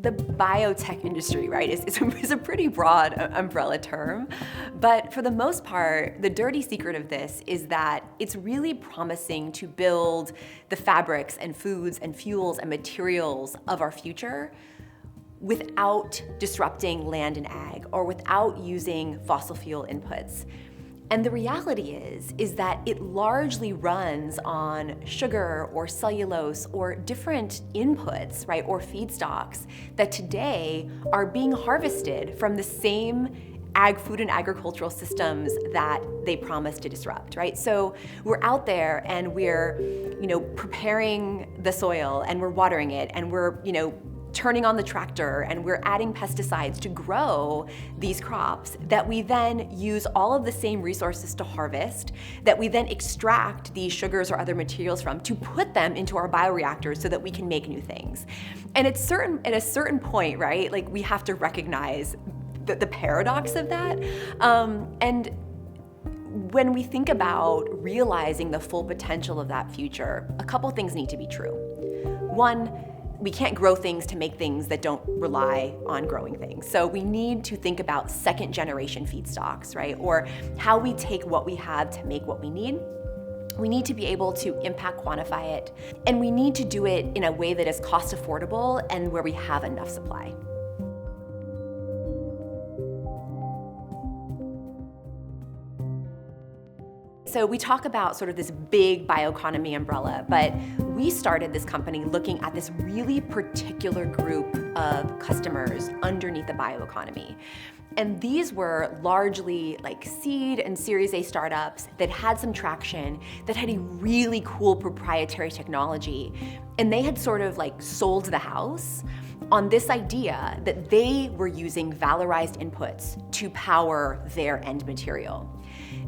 The biotech industry, right, is a pretty broad umbrella term, but for the most part, the dirty secret of this is that it's really promising to build the fabrics and foods and fuels and materials of our future without disrupting land and ag or without using fossil fuel inputs. And the reality is that it largely runs on sugar or cellulose or different inputs, right, or feedstocks that today are being harvested from the same food and agricultural systems that they promise to disrupt, right? So we're out there and we're, preparing the soil and we're watering it and we're, turning on the tractor and we're adding pesticides to grow these crops that we then use all of the same resources to harvest, that we then extract these sugars or other materials from to put them into our bioreactors so that we can make new things. And at a certain point, right, like we have to recognize the paradox of that. And when we think about realizing the full potential of that future, a couple things need to be true. One, we can't grow things to make things that don't rely on growing things. So we need to think about second generation feedstocks, right? Or how we take what we have to make what we need. We need to be able to impact quantify it. And we need to do it in a way that is cost affordable and where we have enough supply. So we talk about sort of this big bioeconomy umbrella, but we started this company looking at this really particular group of customers underneath the bioeconomy. And these were largely like seed and Series A startups that had some traction, that had a really cool proprietary technology. And they had sort of like sold the house on this idea that they were using valorized inputs to power their end material.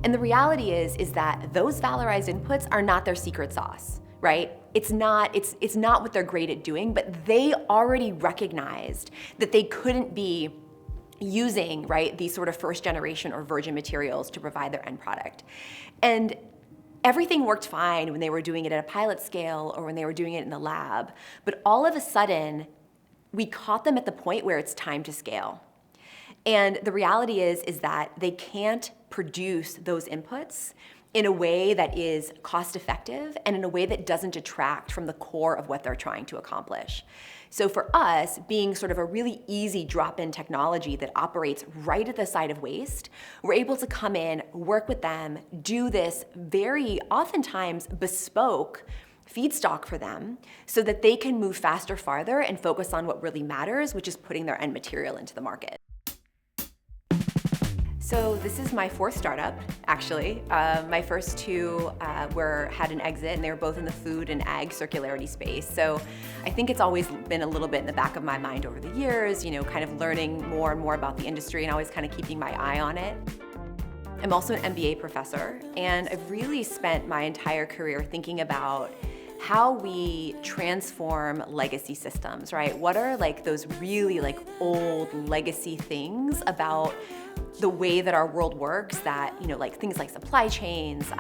And the reality is that those valorized inputs are not their secret sauce, right? It's not what they're great at doing, but they already recognized that they couldn't be using, right, these sort of first generation or virgin materials to provide their end product. And everything worked fine when they were doing it at a pilot scale or when they were doing it in the lab. But all of a sudden, we caught them at the point where it's time to scale. And the reality is that they can't produce those inputs in a way that is cost effective and in a way that doesn't detract from the core of what they're trying to accomplish. So for us, being sort of a really easy drop-in technology that operates right at the site of waste, we're able to come in, work with them, do this very oftentimes bespoke feedstock for them so that they can move faster, farther, and focus on what really matters, which is putting their end material into the market. So this is my fourth startup, actually. My first two had an exit, and they were both in the food and ag circularity space. So I think it's always been a little bit in the back of my mind over the years, kind of learning more and more about the industry and always kind of keeping my eye on it. I'm also an MBA professor, and I've really spent my entire career thinking about how we transform legacy systems, right? What are like those really like old legacy things about the way that our world works that, like things like supply chains,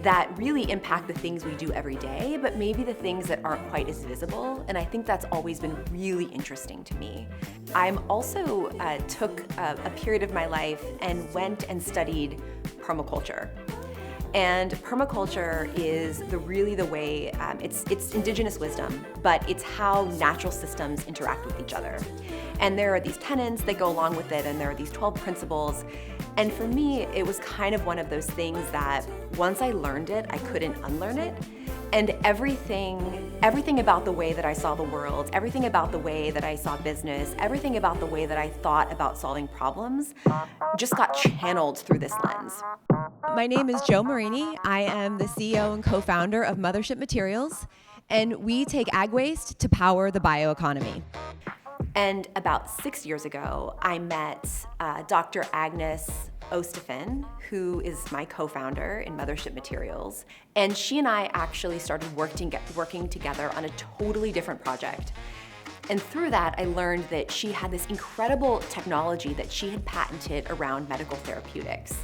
that really impact the things we do every day, but maybe the things that aren't quite as visible. And I think that's always been really interesting to me. I'm also took a period of my life and went and studied permaculture. And permaculture is really the way, it's indigenous wisdom, but it's how natural systems interact with each other. And there are these tenets that go along with it, and there are these 12 principles. And for me, it was kind of one of those things that once I learned it, I couldn't unlearn it. And everything about the way that I saw the world, everything about the way that I saw business, everything about the way that I thought about solving problems just got channeled through this lens. My name is Jo Marini. I am the CEO and co-founder of Mothership Materials, and we take ag waste to power the bioeconomy. And about 6 years ago, I met Dr. Agnes Ostafin, who is my co-founder in Mothership Materials. And she and I actually started working together on a totally different project. And through that, I learned that she had this incredible technology that she had patented around medical therapeutics.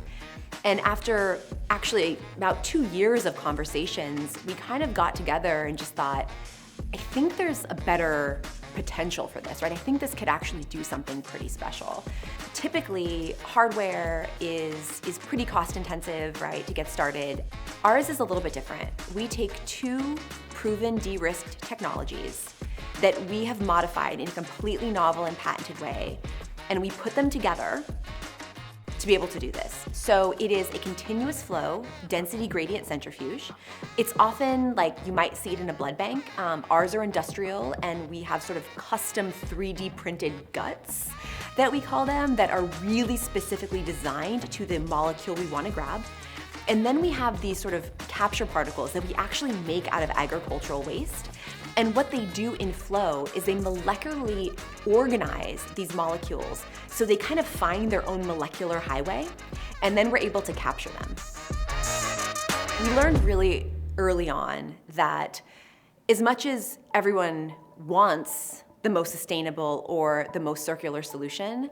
And after actually about 2 years of conversations, we kind of got together and just thought, I think there's a better potential for this, right? I think this could actually do something pretty special. Typically, hardware is pretty cost intensive, right, to get started. Ours is a little bit different. We take two proven de-risked technologies that we have modified in a completely novel and patented way, and we put them together to be able to do this. So it is a continuous flow density gradient centrifuge. It's often like you might see it in a blood bank. Ours are industrial, and we have sort of custom 3D printed guts that we call them that are really specifically designed to the molecule we want to grab. And then we have these sort of capture particles that we actually make out of agricultural waste. And what they do in flow is they molecularly organize these molecules so they kind of find their own molecular highway, and then we're able to capture them. We learned really early on that as much as everyone wants the most sustainable or the most circular solution,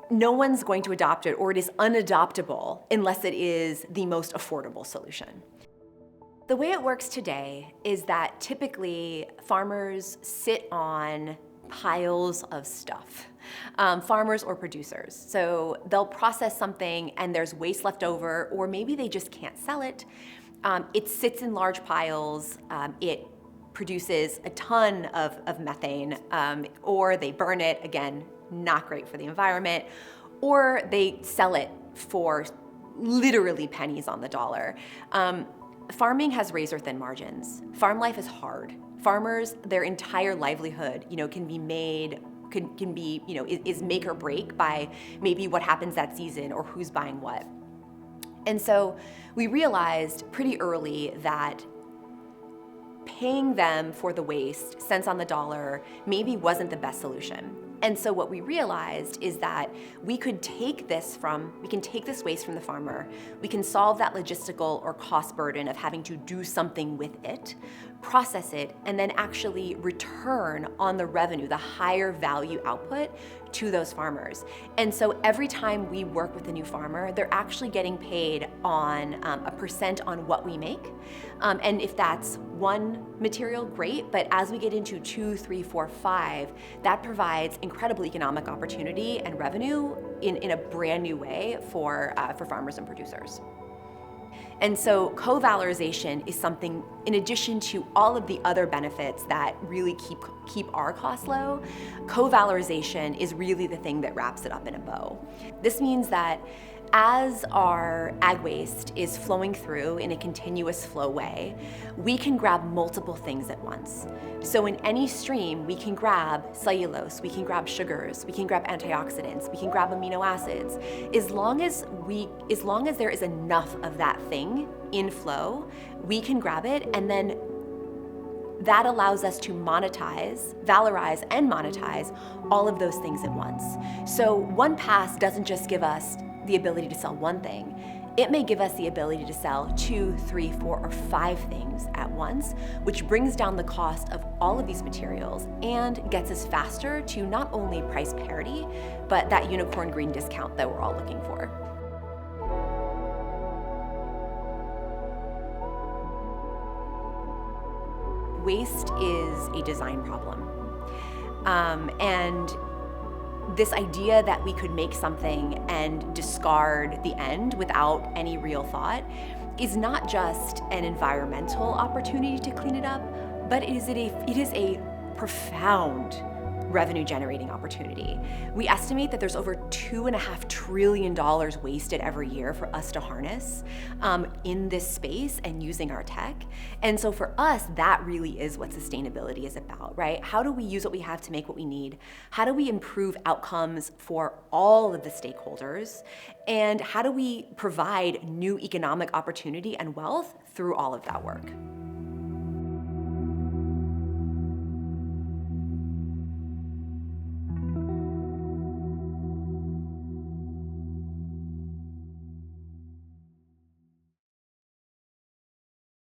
no one's going to adopt it, or it is unadoptable unless it is the most affordable solution. The way it works today is that typically farmers sit on piles of stuff, farmers or producers. So they'll process something and there's waste left over, or maybe they just can't sell it. It sits in large piles. It produces a ton of methane, or they burn it, again, not great for the environment, or they sell it for literally pennies on the dollar. Farming has razor-thin margins. Farm life is hard. Farmers, their entire livelihood, can be made, can be, is make or break by maybe what happens that season or who's buying what. And so we realized pretty early that paying them for the waste, cents on the dollar, maybe wasn't the best solution. And so what we realized is that we can take this waste from the farmer, we can solve that logistical or cost burden of having to do something with it, process it, and then actually return on the revenue, the higher value output to those farmers. And so every time we work with a new farmer, they're actually getting paid on a percent on what we make. And if that's one material, great, but as we get into 2, 3, 4, 5, that provides incredible economic opportunity and revenue in a brand new way for farmers and producers. And so covalorization is something, in addition to all of the other benefits that really keep our costs low, covalorization is really the thing that wraps it up in a bow. This means that as our ag waste is flowing through in a continuous flow way, we can grab multiple things at once. So in any stream, we can grab cellulose, we can grab sugars, we can grab antioxidants, we can grab amino acids. As long as there is enough of that thing in flow, we can grab it, and then that allows us to valorize and monetize all of those things at once. So one pass doesn't just give us the ability to sell one thing. It may give us the ability to sell 2, 3, 4, or 5 things at once, which brings down the cost of all of these materials and gets us faster to not only price parity, but that unicorn green discount that we're all looking for. Waste is a design problem. And this idea that we could make something and discard the end without any real thought is not just an environmental opportunity to clean it up, but it is a profound revenue generating opportunity. We estimate that there's over $2.5 trillion wasted every year for us to harness in this space and using our tech. And so for us, that really is what sustainability is about, right? How do we use what we have to make what we need? How do we improve outcomes for all of the stakeholders? And how do we provide new economic opportunity and wealth through all of that work?